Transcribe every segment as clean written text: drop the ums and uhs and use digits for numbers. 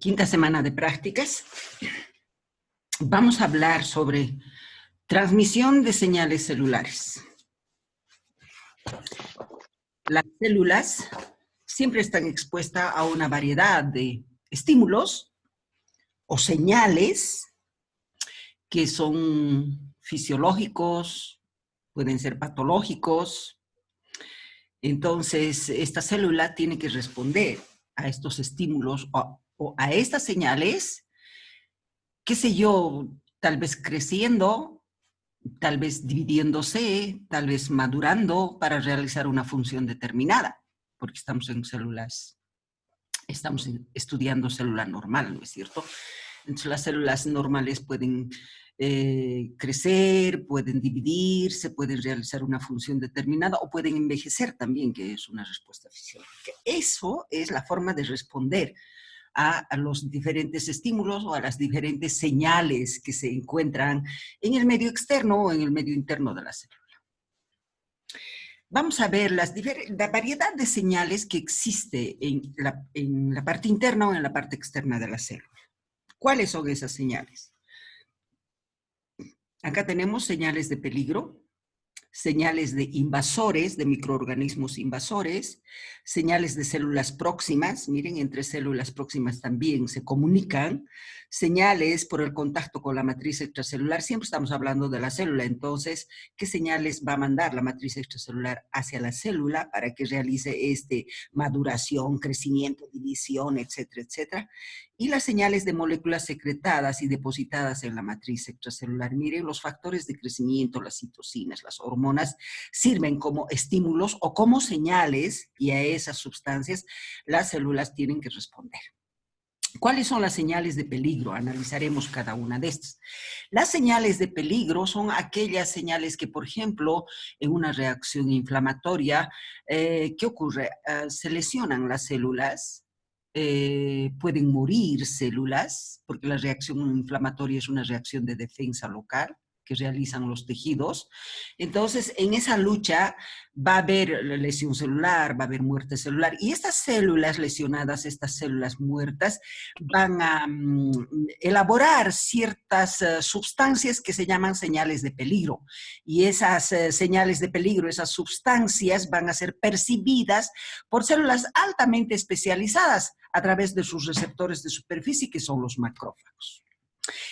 Quinta semana de prácticas. Vamos a hablar sobre transmisión de señales celulares. Las células siempre están expuestas a una variedad de estímulos o señales que son fisiológicos, pueden ser patológicos. Entonces, esta célula tiene que responder a estos estímulos o a estas señales, qué sé yo, tal vez creciendo, tal vez dividiéndose, tal vez madurando para realizar una función determinada, porque estamos en células, estamos estudiando célula normal, ¿no es cierto? Entonces las células normales pueden crecer, pueden dividirse, pueden realizar una función determinada o pueden envejecer también, que es una respuesta fisiológica. Eso es la forma de responder a los diferentes estímulos o a las diferentes señales que se encuentran en el medio externo o en el medio interno de la célula. Vamos a ver la variedad de señales que existe en la parte interna o en la parte externa de la célula. ¿Cuáles son esas señales? Acá tenemos señales de peligro, señales de invasores, de microorganismos invasores, señales de células próximas, miren, entre células próximas también se comunican, señales por el contacto con la matriz extracelular, siempre estamos hablando de la célula, entonces, ¿qué señales va a mandar la matriz extracelular hacia la célula para que realice maduración, crecimiento, división, etcétera, etcétera? Y las señales de moléculas secretadas y depositadas en la matriz extracelular. Miren, los factores de crecimiento, las citocinas, las hormonas, sirven como estímulos o como señales, y a esas sustancias las células tienen que responder. ¿Cuáles son las señales de peligro? Analizaremos cada una de estas. Las señales de peligro son aquellas señales que, por ejemplo, en una reacción inflamatoria, ¿qué ocurre? Se lesionan las células, pueden morir células, porque la reacción inflamatoria es una reacción de defensa local que realizan los tejidos. Entonces, en esa lucha va a haber lesión celular, va a haber muerte celular, y estas células lesionadas, estas células muertas, van a elaborar ciertas sustancias que se llaman señales de peligro, y esas señales de peligro, esas sustancias van a ser percibidas por células altamente especializadas a través de sus receptores de superficie, que son los macrófagos.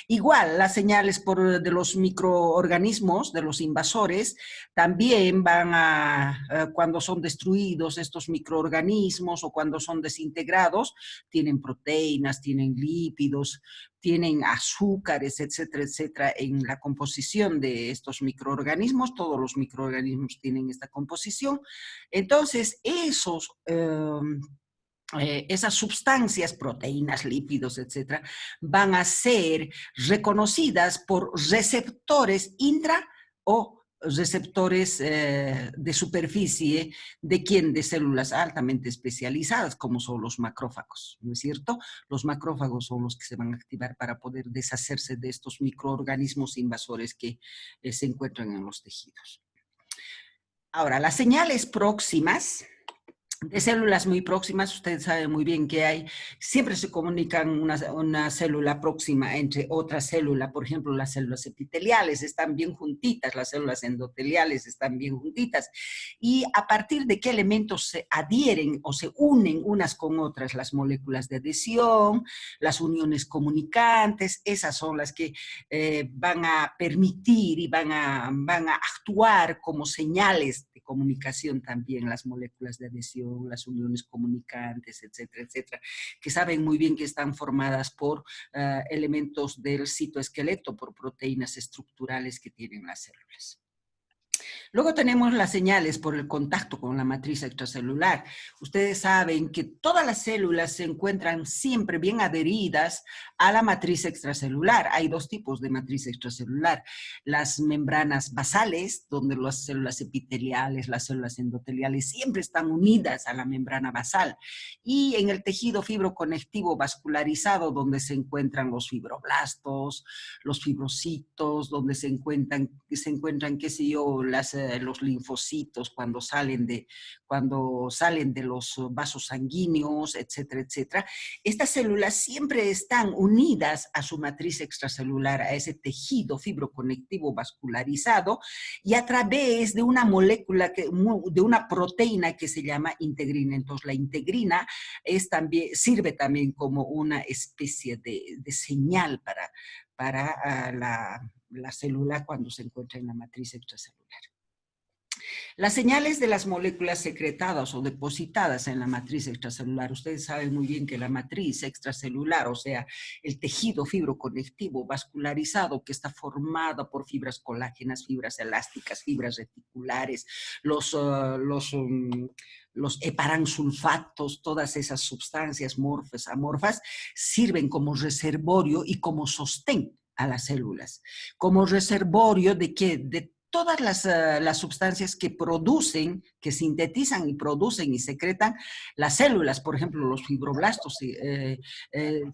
Igual, las señales de los microorganismos, de los invasores, también van cuando son destruidos estos microorganismos o cuando son desintegrados, tienen proteínas, tienen lípidos, tienen azúcares, etcétera, etcétera, en la composición de estos microorganismos. Todos los microorganismos tienen esta composición. Entonces, esas sustancias, proteínas, lípidos, etcétera, van a ser reconocidas por receptores intra o receptores de superficie de células altamente especializadas, como son los macrófagos, ¿no es cierto? Los macrófagos son los que se van a activar para poder deshacerse de estos microorganismos invasores que se encuentran en los tejidos. Ahora, las señales próximas de células muy próximas, ustedes saben muy bien que siempre se comunican una célula próxima entre otra célula. Por ejemplo, las células epiteliales están bien juntitas, las células endoteliales están bien juntitas, y a partir de qué elementos se adhieren o se unen unas con otras, las moléculas de adhesión, las uniones comunicantes, esas son las que van a permitir y van a actuar como señales de comunicación también, las moléculas de adhesión, las uniones comunicantes, etcétera, etcétera, que saben muy bien que están formadas por elementos del citoesqueleto, por proteínas estructurales que tienen las células. Luego tenemos las señales por el contacto con la matriz extracelular. Ustedes saben que todas las células se encuentran siempre bien adheridas a la matriz extracelular. Hay dos tipos de matriz extracelular. Las membranas basales, donde las células epiteliales, las células endoteliales siempre están unidas a la membrana basal. Y en el tejido fibroconectivo vascularizado, donde se encuentran los fibroblastos, los fibrocitos, donde se encuentran qué sé yo, las los linfocitos cuando salen de los vasos sanguíneos, etcétera, etcétera. Estas células siempre están unidas a su matriz extracelular, a ese tejido fibroconectivo vascularizado, y a través de una molécula, de una proteína que se llama integrina. Entonces, la integrina sirve también como una especie de señal para la célula cuando se encuentra en la matriz extracelular. Las señales de las moléculas secretadas o depositadas en la matriz extracelular. Ustedes saben muy bien que la matriz extracelular, o sea, el tejido fibroconectivo vascularizado que está formado por fibras colágenas, fibras elásticas, fibras reticulares, los heparansulfatos, todas esas sustancias amorfas, sirven como reservorio y como sostén a las células. Como reservorio de ¿qué? De todas las sustancias que producen, que sintetizan y producen y secretan las células. Por ejemplo, los fibroblastos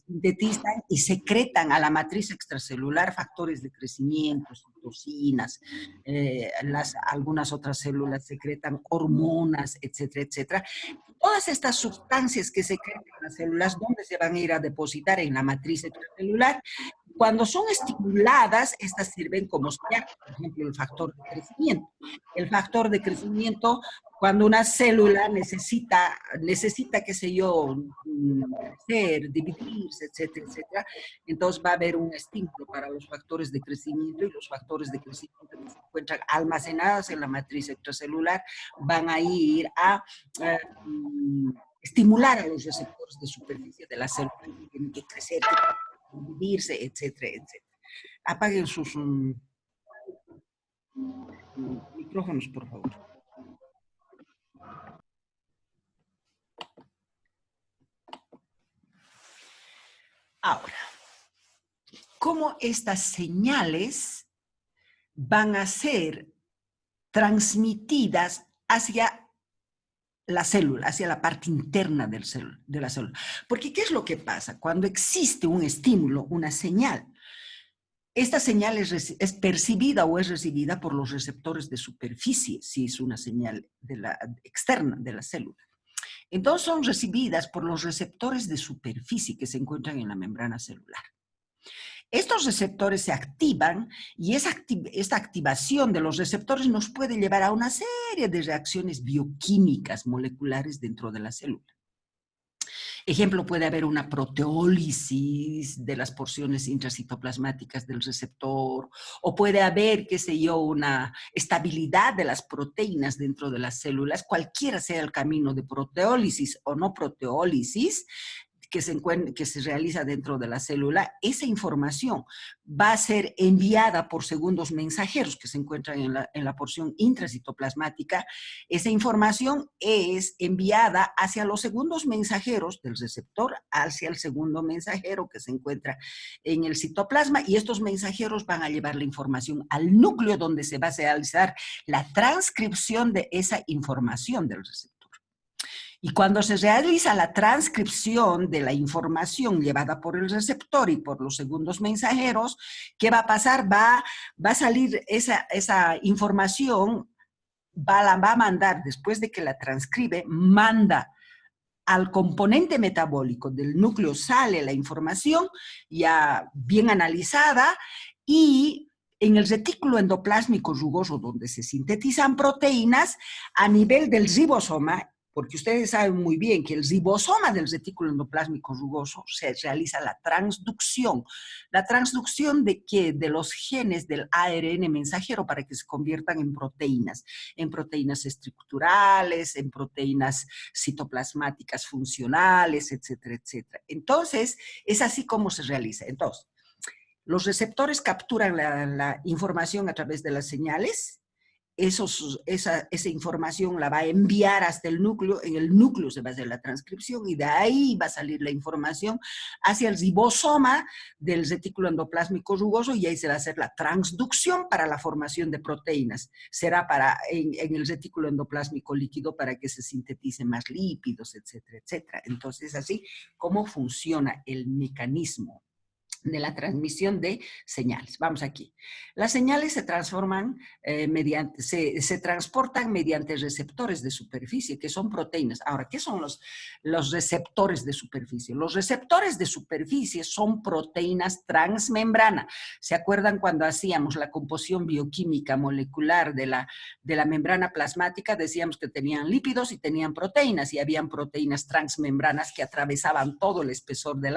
sintetizan y secretan a la matriz extracelular factores de crecimiento, citocinas, algunas otras células secretan hormonas, etcétera, etcétera. Todas estas sustancias que secretan las células, ¿dónde se van a ir a depositar? En la matriz extracelular. Cuando son estimuladas, estas sirven como señal, por ejemplo, el factor de crecimiento. El factor de crecimiento, cuando una célula necesita, qué sé yo, crecer, dividirse, etcétera, etcétera, entonces va a haber un estímulo para los factores de crecimiento, y los factores de crecimiento que se encuentran almacenados en la matriz extracelular van a ir a estimular a los receptores de superficie de la célula que tienen que crecer, dividirse, etcétera, etcétera. Apaguen sus micrófonos, por favor. Ahora, ¿cómo estas señales van a ser transmitidas hacia la célula, hacia la parte interna de la célula? Porque ¿qué es lo que pasa? Cuando existe un estímulo, una señal, esta señal es percibida o es recibida por los receptores de superficie, si es una señal externa de la célula. Entonces son recibidas por los receptores de superficie que se encuentran en la membrana celular. Estos receptores se activan y esta activación de los receptores nos puede llevar a una serie de reacciones bioquímicas moleculares dentro de la célula. Ejemplo, puede haber una proteólisis de las porciones intracitoplasmáticas del receptor, o puede haber, qué sé yo, una estabilidad de las proteínas dentro de las células, cualquiera sea el camino de proteólisis o no proteólisis que se realiza dentro de la célula. Esa información va a ser enviada por segundos mensajeros que se encuentran en la porción intracitoplasmática. Esa información es enviada hacia los segundos mensajeros del receptor, hacia el segundo mensajero que se encuentra en el citoplasma, y estos mensajeros van a llevar la información al núcleo donde se va a realizar la transcripción de esa información del receptor. Y cuando se realiza la transcripción de la información llevada por el receptor y por los segundos mensajeros, ¿qué va a pasar? Va a salir esa información, la va a mandar, después de que la transcribe, manda al componente metabólico del núcleo, sale la información ya bien analizada, y en el retículo endoplásmico rugoso, donde se sintetizan proteínas, a nivel del ribosoma, porque ustedes saben muy bien que el ribosoma del retículo endoplásmico rugoso se realiza la transducción. ¿La transducción de qué? De los genes del ARN mensajero para que se conviertan en proteínas estructurales, en proteínas citoplasmáticas funcionales, etcétera, etcétera. Entonces, es así como se realiza. Entonces, los receptores capturan la información a través de las señales. Esa información la va a enviar hasta el núcleo, en el núcleo se va a hacer la transcripción y de ahí va a salir la información hacia el ribosoma del retículo endoplásmico rugoso, y ahí se va a hacer la transducción para la formación de proteínas. Será en el retículo endoplásmico líquido para que se sinteticen más lípidos, etcétera, etcétera. Entonces, así cómo funciona el mecanismo de la transmisión de señales. Vamos aquí. Las señales se transforman se transportan mediante receptores de superficie, que son proteínas. Ahora, ¿qué son los receptores de superficie? Los receptores de superficie son proteínas transmembrana. ¿Se acuerdan cuando hacíamos la composición bioquímica molecular de la membrana plasmática? Decíamos que tenían lípidos y tenían proteínas, y habían proteínas transmembranas que atravesaban todo el espesor de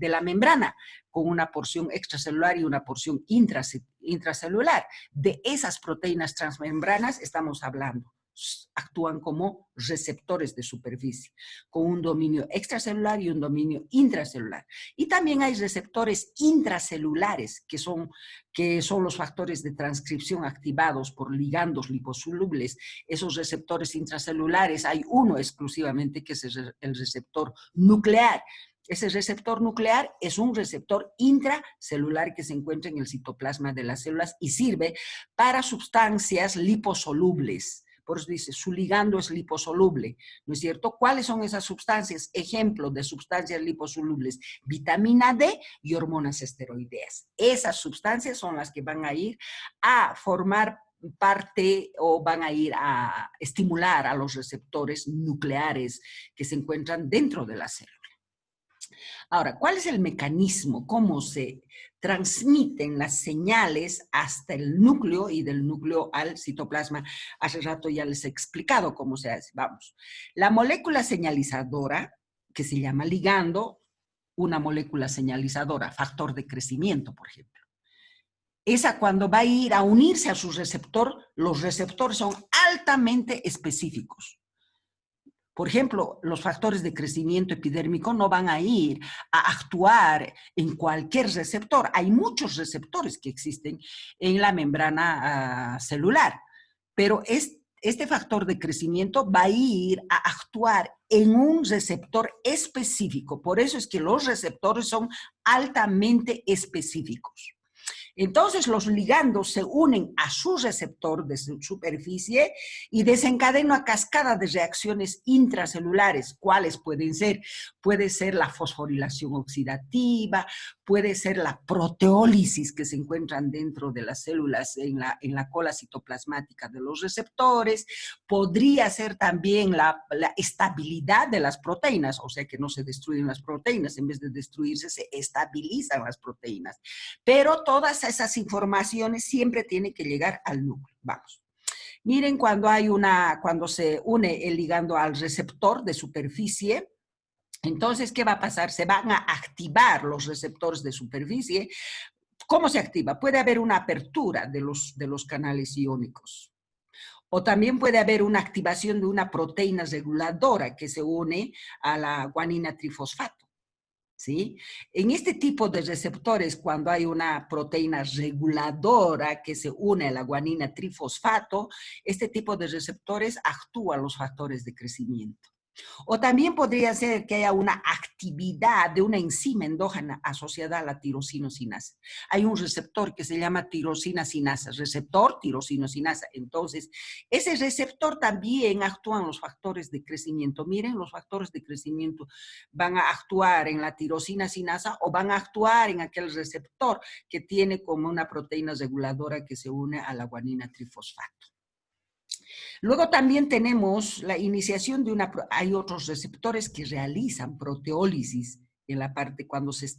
la membrana, con una porción extracelular y una porción intracelular. De esas proteínas transmembranas estamos hablando. Actúan como receptores de superficie, con un dominio extracelular y un dominio intracelular. Y también hay receptores intracelulares, que son los factores de transcripción activados por ligandos liposolubles. Esos receptores intracelulares, hay uno exclusivamente, que es el receptor nuclear. Ese receptor nuclear es un receptor intracelular que se encuentra en el citoplasma de las células y sirve para sustancias liposolubles. Por eso dice, su ligando es liposoluble, ¿no es cierto? ¿Cuáles son esas sustancias? Ejemplos de sustancias liposolubles: vitamina D y hormonas esteroideas. Esas sustancias son las que van a ir a formar parte, o van a ir a estimular a los receptores nucleares que se encuentran dentro de la célula. Ahora, ¿cuál es el mecanismo? ¿Cómo se transmiten las señales hasta el núcleo y del núcleo al citoplasma? Hace rato ya les he explicado cómo se hace. Vamos. La molécula señalizadora, que se llama ligando, una molécula señalizadora, factor de crecimiento, por ejemplo. Esa, cuando va a ir a unirse a su receptor, los receptores son altamente específicos. Por ejemplo, los factores de crecimiento epidérmico no van a ir a actuar en cualquier receptor. Hay muchos receptores que existen en la membrana celular, pero este factor de crecimiento va a ir a actuar en un receptor específico. Por eso es que los receptores son altamente específicos. Entonces los ligandos se unen a su receptor de su superficie y desencadenan una cascada de reacciones intracelulares. ¿Cuáles pueden ser? Puede ser la fosforilación oxidativa, puede ser la proteólisis que se encuentran dentro de las células en la cola citoplasmática de los receptores, podría ser también la estabilidad de las proteínas, o sea que no se destruyen las proteínas, en vez de destruirse se estabilizan las proteínas. Pero todas esas informaciones siempre tienen que llegar al núcleo. Vamos. Miren, cuando se une el ligando al receptor de superficie, entonces, ¿qué va a pasar? Se van a activar los receptores de superficie. ¿Cómo se activa? Puede haber una apertura de los canales iónicos. O también puede haber una activación de una proteína reguladora que se une a la guanina trifosfato. ¿Sí? En este tipo de receptores, cuando hay una proteína reguladora que se une a la guanina trifosfato, este tipo de receptores actúan los factores de crecimiento. O también podría ser que haya una actividad de una enzima endógena asociada a la tirosinosinasa. Hay un receptor que se llama tirosina sinasa, receptor tirosinosinasa. Entonces, ese receptor también actúan los factores de crecimiento. Miren, los factores de crecimiento van a actuar en la tirosina sinasa o van a actuar en aquel receptor que tiene como una proteína reguladora que se une a la guanina trifosfato. Luego también tenemos la iniciación de hay otros receptores que realizan proteólisis en la parte cuando se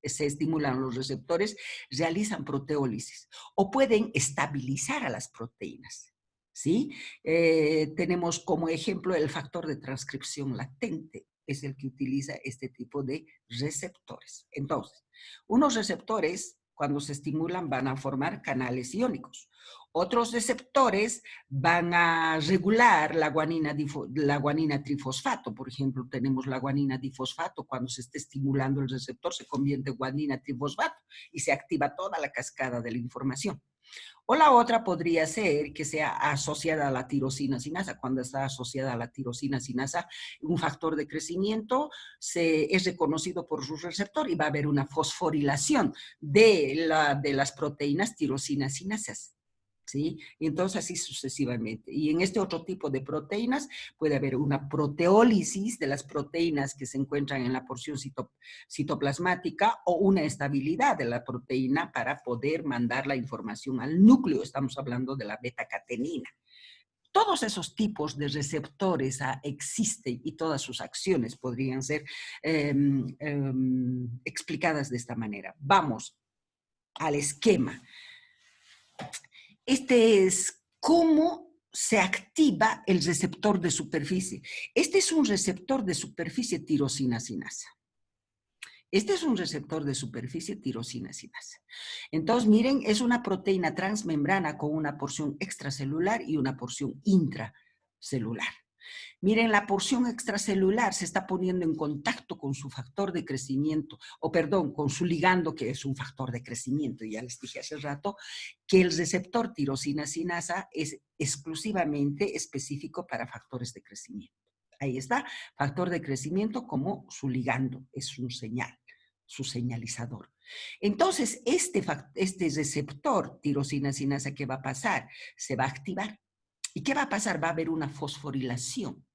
estimulan los receptores, realizan proteólisis o pueden estabilizar a las proteínas. ¿Sí? Tenemos como ejemplo el factor de transcripción latente, es el que utiliza este tipo de receptores. Entonces, unos receptores, cuando se estimulan, van a formar canales iónicos. Otros receptores van a regular la guanina trifosfato. Por ejemplo, tenemos la guanina difosfato. Cuando se está estimulando el receptor, se convierte en guanina trifosfato y se activa toda la cascada de la información. O la otra podría ser que sea asociada a la tirosina sinasa. Cuando está asociada a la tirosina sinasa, un factor de crecimiento es reconocido por su receptor y va a haber una fosforilación de las proteínas tirosina sinasas. ¿sí? Y entonces así sucesivamente. Y en este otro tipo de proteínas puede haber una proteólisis de las proteínas que se encuentran en la porción citoplasmática o una estabilidad de la proteína para poder mandar la información al núcleo. Estamos hablando de la beta-catenina. Todos esos tipos de receptores existen y todas sus acciones podrían ser explicadas de esta manera. Vamos al esquema. Este es cómo se activa el receptor de superficie. Este es un receptor de superficie tirosina-sinasa. Este es un receptor de superficie tirosina-sinasa. Entonces, miren, es una proteína transmembrana con una porción extracelular y una porción intracelular. Miren, la porción extracelular se está poniendo en contacto con su factor de crecimiento, o perdón, con su ligando, que es un factor de crecimiento. Ya les dije hace rato que el receptor tirosina-sinasa es exclusivamente específico para factores de crecimiento. Ahí está, factor de crecimiento como su ligando, es un señal, su señalizador. Entonces, este receptor tirosina-sinasa, ¿qué va a pasar? Se va a activar. ¿Y qué va a pasar? Va a haber una fosforilación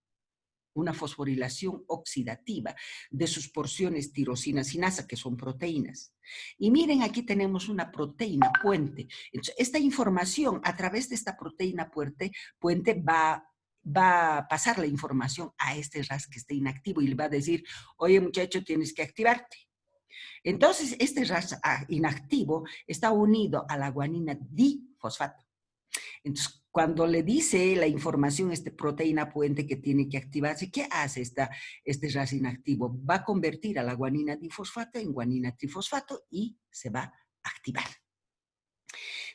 oxidativa de sus porciones tirosina-sinasa, que son proteínas. Y miren, aquí tenemos una proteína puente. Entonces, esta información, a través de esta proteína puente va a pasar la información a este RAS que está inactivo y le va a decir, oye muchacho, tienes que activarte. Entonces, este RAS inactivo está unido a la guanina difosfato. Entonces, cuando le dice la información, proteína puente que tiene que activarse, ¿qué hace este RAS inactivo? Va a convertir a la guanina difosfato en guanina trifosfato y se va a activar.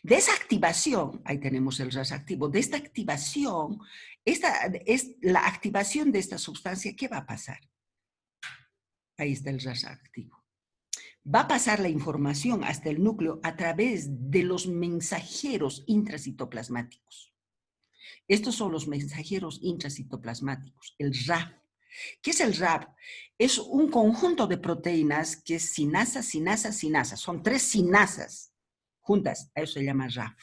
De esa activación, ahí tenemos el RAS activo, de esta activación, esta es la activación de esta sustancia, ¿qué va a pasar? Ahí está el RAS activo. Va a pasar la información hasta el núcleo a través de los mensajeros intracitoplasmáticos. Estos son los mensajeros intracitoplasmáticos, el RAF. ¿Qué es el RAF? Es un conjunto de proteínas que es sinasa, sinasa, sinasa. Son 3 sinasas juntas, a eso se llama RAF.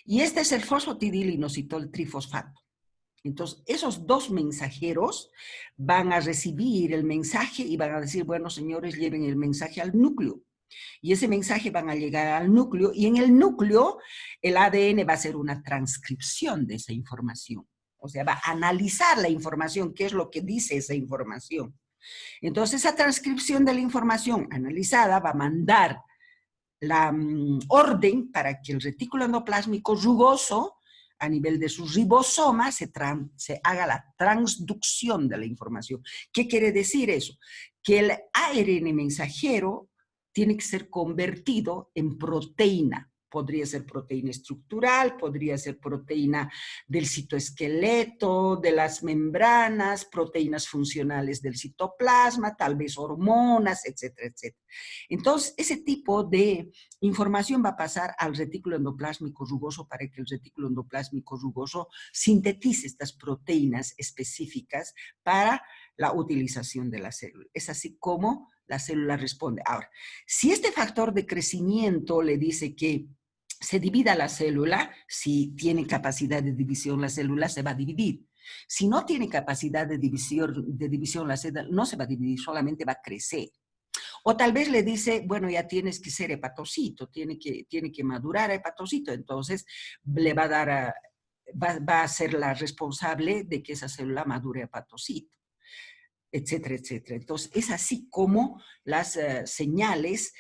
Y este es el fosfatidilinositol trifosfato. Entonces, esos 2 mensajeros van a recibir el mensaje y van a decir, bueno, señores, lleven el mensaje al núcleo. Y ese mensaje van a llegar al núcleo y en el núcleo el ADN va a hacer una transcripción de esa información. O sea, va a analizar la información, qué es lo que dice esa información. Entonces, esa transcripción de la información analizada va a mandar la orden para que el retículo endoplásmico rugoso, a nivel de sus ribosomas, se haga la transducción de la información. ¿Qué quiere decir eso? Que el ARN mensajero tiene que ser convertido en proteína. Podría ser proteína estructural, podría ser proteína del citoesqueleto, de las membranas, proteínas funcionales del citoplasma, tal vez hormonas, etcétera, etcétera. Entonces, ese tipo de información va a pasar al retículo endoplásmico rugoso para que el retículo endoplásmico rugoso sintetice estas proteínas específicas para la utilización de la célula. Es así como la célula responde. Ahora, si este factor de crecimiento le dice que se divida la célula, si tiene capacidad de división la célula, se va a dividir. Si no tiene capacidad de división la célula, no se va a dividir, solamente va a crecer. O tal vez le dice, bueno, ya tienes que ser hepatocito, tiene que madurar a hepatocito, entonces le va a dar va a ser la responsable de que esa célula madure a hepatocito, etcétera, etcétera. Entonces, es así como las señales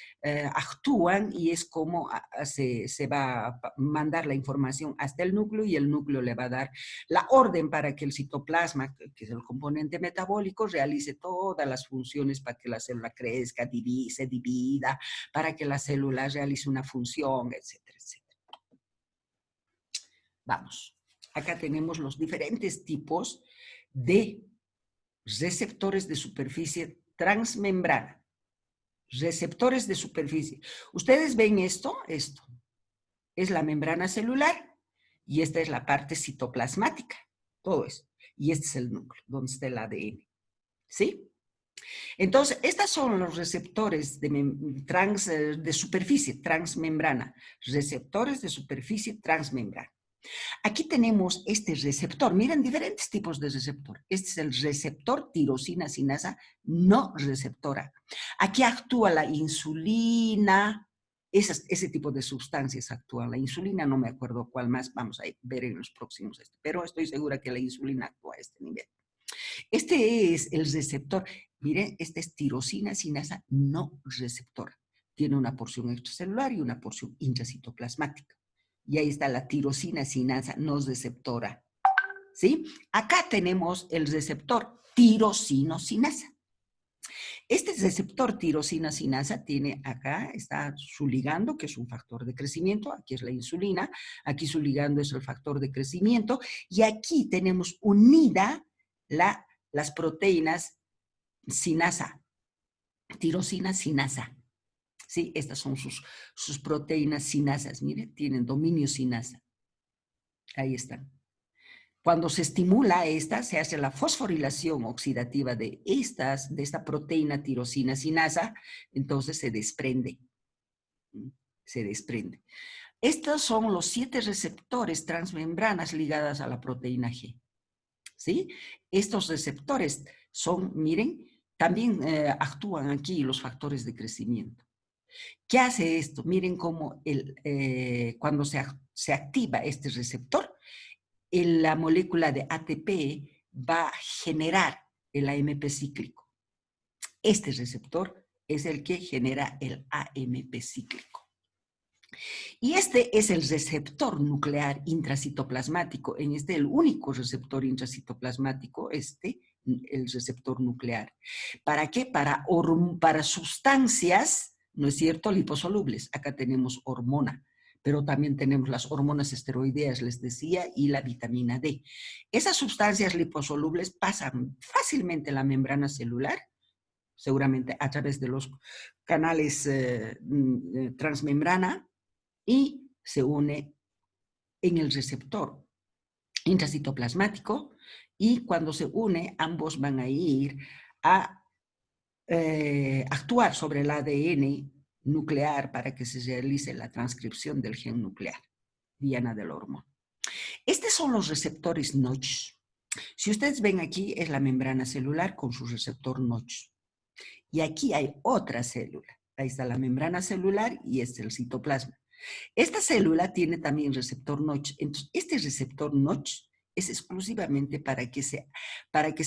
actúan y es como se va a mandar la información hasta el núcleo y el núcleo le va a dar la orden para que el citoplasma, que es el componente metabólico, realice todas las funciones para que la célula crezca, se divida, para que la célula realice una función, etcétera, etcétera. Vamos, acá tenemos los diferentes tipos de receptores de superficie transmembrana. Receptores de superficie. ¿Ustedes ven esto? Esto es la membrana celular y esta es la parte citoplasmática. Todo eso. Y este es el núcleo, donde está el ADN. ¿Sí? Entonces, estos son los receptores de superficie transmembrana, receptores de superficie transmembrana. Aquí tenemos este receptor. Miren, diferentes tipos de receptor. Este es el receptor tirosina sinasa no receptora. Aquí actúa la insulina, ese tipo de sustancias actúan. La insulina, no me acuerdo cuál más, vamos a ver en los próximos, pero estoy segura que la insulina actúa a este nivel. Este es el receptor. Miren, esta es tirosina sinasa no receptora. Tiene una porción extracelular y una porción intracitoplasmática. Y ahí está la tirosina sinasa no receptora. ¿Sí? Acá tenemos el receptor tirosino-sinasa. Este receptor tirosina-sinasa tiene acá, está su ligando, que es un factor de crecimiento. Aquí es la insulina. Aquí su ligando es el factor de crecimiento. Y aquí tenemos unida las proteínas sinasa, tirosina sinasa. Sí, estas son sus proteínas sinasas. Mire, tienen dominio sinasa. Ahí están. Cuando se estimula esta, se hace la fosforilación oxidativa de esta proteína tirosina sinasa, entonces se desprende. Se desprende. Estos son los 7 receptores transmembranas ligadas a la proteína G. ¿Sí? Estos receptores son, miren, también actúan aquí los factores de crecimiento. ¿Qué hace esto? Miren cómo cuando se activa este receptor, la molécula de ATP va a generar el AMP cíclico. Este receptor es el que genera el AMP cíclico. Y este es el receptor nuclear intracitoplasmático. En este, el único receptor intracitoplasmático, el receptor nuclear. ¿Para qué? Para sustancias, ¿no es cierto?, liposolubles. Acá tenemos hormona, pero también tenemos las hormonas esteroideas, les decía, y la vitamina D. Esas sustancias liposolubles pasan fácilmente la membrana celular, seguramente a través de los canales transmembrana, y se une en el receptor intracitoplasmático, y cuando se une, ambos van a ir a actuar sobre el ADN nuclear para que se realice la transcripción del gen nuclear, diana del hormona. Estos son los receptores Notch. Si ustedes ven aquí, es la membrana celular con su receptor Notch. Y aquí hay otra célula. Ahí está la membrana celular y este es el citoplasma. Esta célula tiene también receptor Notch. Entonces, este receptor Notch es exclusivamente para que se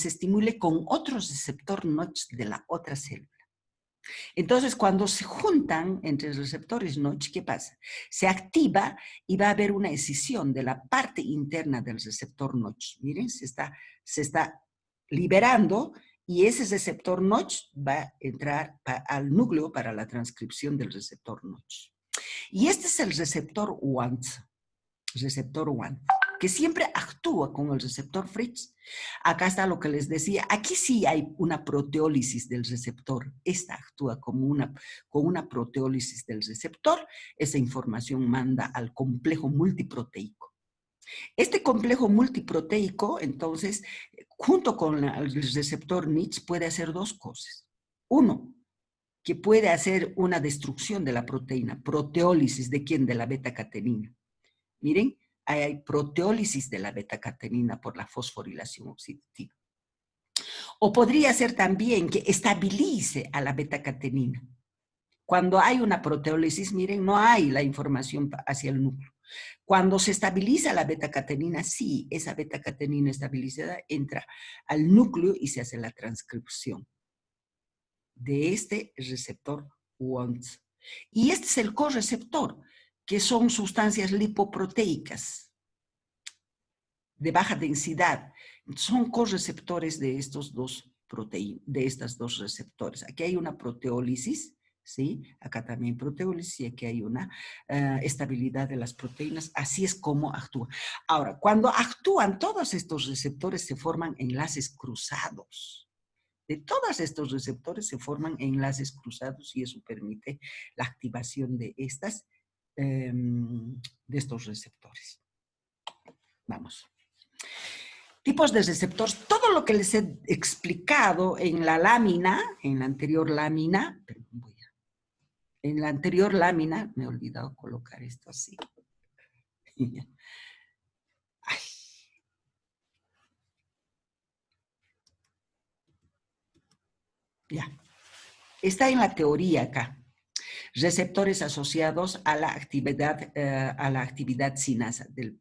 estimule con otro receptor Notch de la otra célula. Entonces, cuando se juntan entre receptores Notch, ¿qué pasa? Se activa y va a haber una escisión de la parte interna del receptor Notch. Miren, se está liberando y ese receptor Notch va a entrar al núcleo para la transcripción del receptor Notch. Y este es el receptor WANT, que siempre actúa con el receptor Fritz. Acá está lo que les decía. Aquí sí hay una proteólisis del receptor. Esta actúa con una proteólisis del receptor. Esa información manda al complejo multiproteico. Este complejo multiproteico, entonces, junto con el receptor NITS, puede hacer dos cosas. Uno, que puede hacer una destrucción de la proteína. ¿Proteólisis de quién? De la beta-catenina. Miren, hay proteólisis de la beta-catenina por la fosforilación oxidativa. O podría ser también que estabilice a la beta-catenina. Cuando hay una proteólisis, miren, no hay la información hacia el núcleo. Cuando se estabiliza la beta-catenina, sí, esa beta-catenina estabilizada entra al núcleo y se hace la transcripción de este receptor WNT. Y este es el correceptor, que son sustancias lipoproteicas de baja densidad. Son correceptores de estos dos receptores. Aquí hay una proteólisis, ¿sí? Acá también proteólisis y aquí hay una estabilidad de las proteínas. Así es como actúa. Ahora, cuando actúan todos estos receptores se forman enlaces cruzados. De todos estos receptores se forman enlaces cruzados y eso permite la activación de estos receptores. Vamos. Tipos de receptores, todo lo que les he explicado en la lámina, en la anterior lámina, me he olvidado colocar esto así. Ay. Ya, está en la teoría acá. Receptores asociados a la actividad sinasa del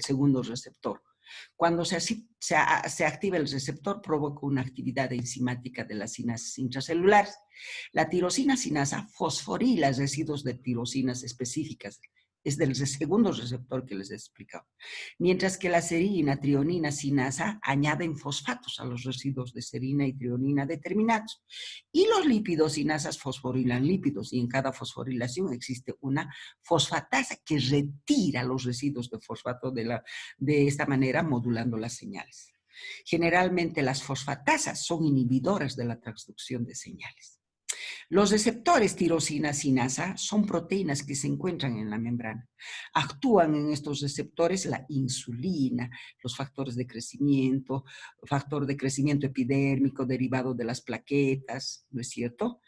segundo receptor. Cuando se activa el receptor, provoca una actividad enzimática de las sinasas intracelulares. La tirosina sinasa fosforila residuos de tirosinas específicas. Es del segundo receptor que les he explicado. Mientras que la serina, trionina, sinasa añaden fosfatos a los residuos de serina y trionina determinados. Y los lípidos sinasas fosforilan lípidos, y en cada fosforilación existe una fosfatasa que retira los residuos de fosfato de esta manera, modulando las señales. Generalmente las fosfatasas son inhibidoras de la transducción de señales. Los receptores tirosina sinasa son proteínas que se encuentran en la membrana. Actúan en estos receptores la insulina, los factores de crecimiento, factor de crecimiento epidérmico derivado de las plaquetas, ¿no es cierto?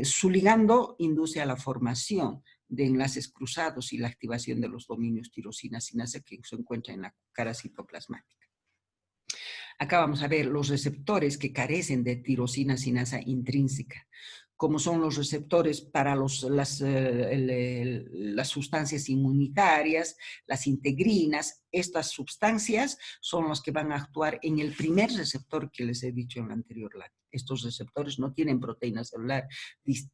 Su ligando induce a la formación de enlaces cruzados y la activación de los dominios tirosina sinasa que se encuentran en la cara citoplasmática. Acá vamos a ver los receptores que carecen de tirosina sinasa intrínseca, como son los receptores para las sustancias inmunitarias, las integrinas. Estas sustancias son las que van a actuar en el primer receptor que les he dicho en la anterior lámina. Estos receptores no tienen proteína celular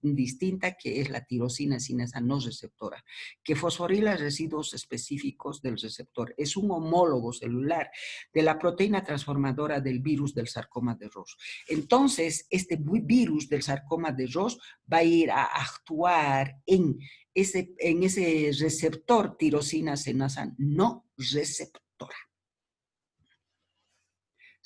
distinta, que es la tirosina sinasa no receptora, que fosforila residuos específicos del receptor. Es un homólogo celular de la proteína transformadora del virus del sarcoma de Rosch. Entonces, este virus del sarcoma de Rosch va a ir a actuar en ese receptor tirosina sinasa no receptora.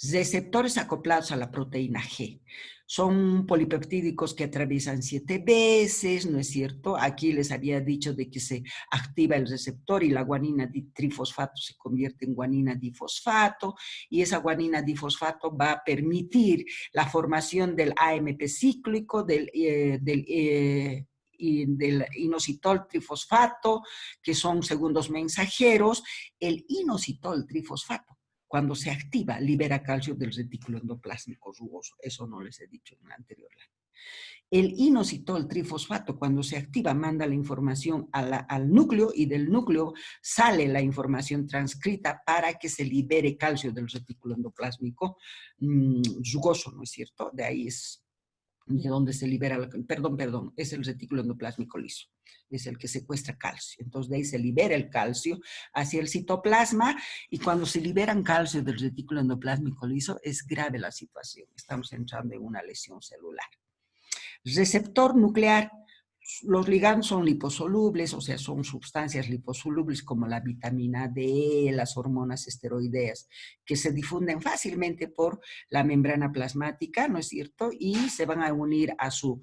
Receptores acoplados a la proteína G. Son polipeptídicos que atraviesan 7 veces, ¿no es cierto? Aquí les había dicho de que se activa el receptor y la guanina trifosfato se convierte en guanina difosfato, y esa guanina difosfato va a permitir la formación del AMP cíclico, del inositol trifosfato, que son segundos mensajeros. El inositol trifosfato, cuando se activa, libera calcio del retículo endoplásmico rugoso. Eso no les he dicho en la anterior lámina. El inositol trifosfato, cuando se activa, manda la información al núcleo, y del núcleo sale la información transcrita para que se libere calcio del retículo endoplásmico rugoso, ¿no es cierto? De ahí es de donde se libera, perdón, es el retículo endoplásmico liso, es el que secuestra calcio. Entonces de ahí se libera el calcio hacia el citoplasma, y cuando se liberan calcio del retículo endoplásmico liso es grave la situación, estamos entrando en una lesión celular. Receptor nuclear. Los ligandos son liposolubles, o sea, son sustancias liposolubles como la vitamina D, las hormonas esteroideas, que se difunden fácilmente por la membrana plasmática, ¿no es cierto? Y se van a unir a su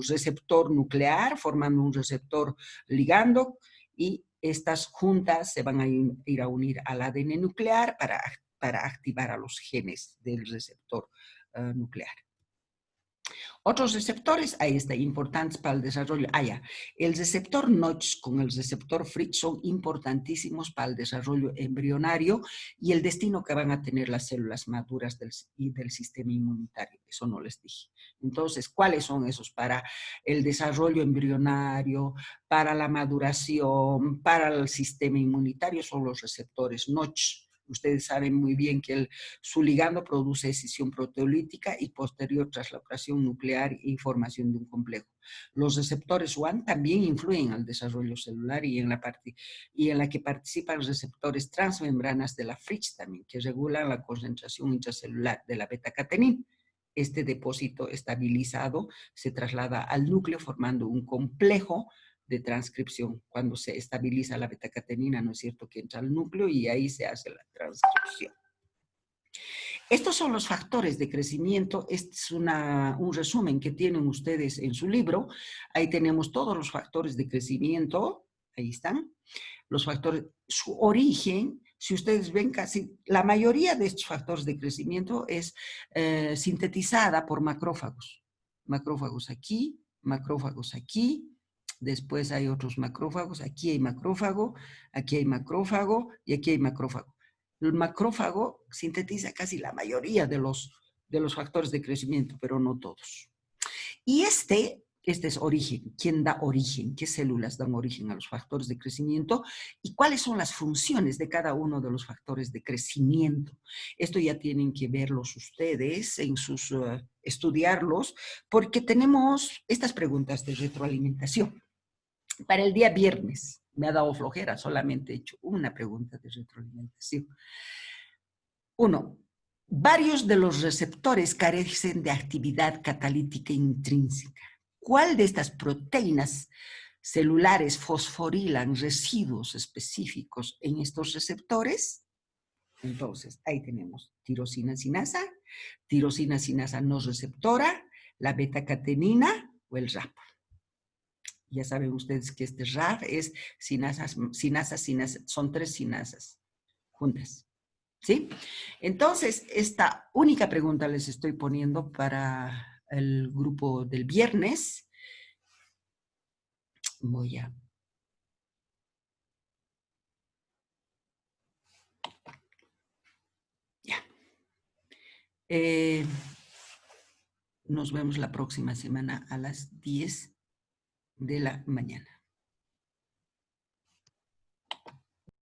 receptor nuclear, formando un receptor ligando, y estas juntas se van a ir a unir al ADN nuclear para activar a los genes del receptor nuclear. Otros receptores, ahí está, importantes para el desarrollo. El receptor Notch con el receptor Fritz son importantísimos para el desarrollo embrionario y el destino que van a tener las células maduras del sistema inmunitario. Eso no les dije. Entonces, ¿cuáles son esos para el desarrollo embrionario, para la maduración, para el sistema inmunitario? Son los receptores Notch. Ustedes saben muy bien que su ligando produce escisión proteolítica y posterior translocación nuclear y formación de un complejo. Los receptores WAN también influyen al desarrollo celular, y en la que participan receptores transmembranas de la Fritz también, que regulan la concentración intracelular de la beta-catenin. Este depósito estabilizado se traslada al núcleo formando un complejo de transcripción. Cuando se estabiliza la beta-catenina, ¿no es cierto?, que entra al núcleo y ahí se hace la transcripción. Estos son los factores de crecimiento. Este es un resumen que tienen ustedes en su libro. Ahí tenemos todos los factores de crecimiento. Ahí están. Los factores, su origen, si ustedes ven, casi la mayoría de estos factores de crecimiento es sintetizada por macrófagos. Macrófagos aquí, macrófagos aquí, después hay otros macrófagos, aquí hay macrófago y aquí hay macrófago. El macrófago sintetiza casi la mayoría de los factores de crecimiento, pero no todos. Y este es origen. ¿Quién da origen? ¿Qué células dan origen a los factores de crecimiento? ¿Y cuáles son las funciones de cada uno de los factores de crecimiento? Esto ya tienen que verlos ustedes en sus, estudiarlos, porque tenemos estas preguntas de retroalimentación. Para el día viernes, me ha dado flojera, solamente he hecho una pregunta de retroalimentación. 1. Varios de los receptores carecen de actividad catalítica intrínseca. ¿Cuál de estas proteínas celulares fosforilan residuos específicos en estos receptores? Entonces, ahí tenemos tirosina sinasa no receptora, la beta-catenina o el RAP. Ya saben ustedes que este RAF es sinasas, son 3 sinasas juntas. ¿Sí? Entonces, esta única pregunta les estoy poniendo para el grupo del viernes. Voy a... Ya. Nos vemos la próxima semana a las 10 de la mañana.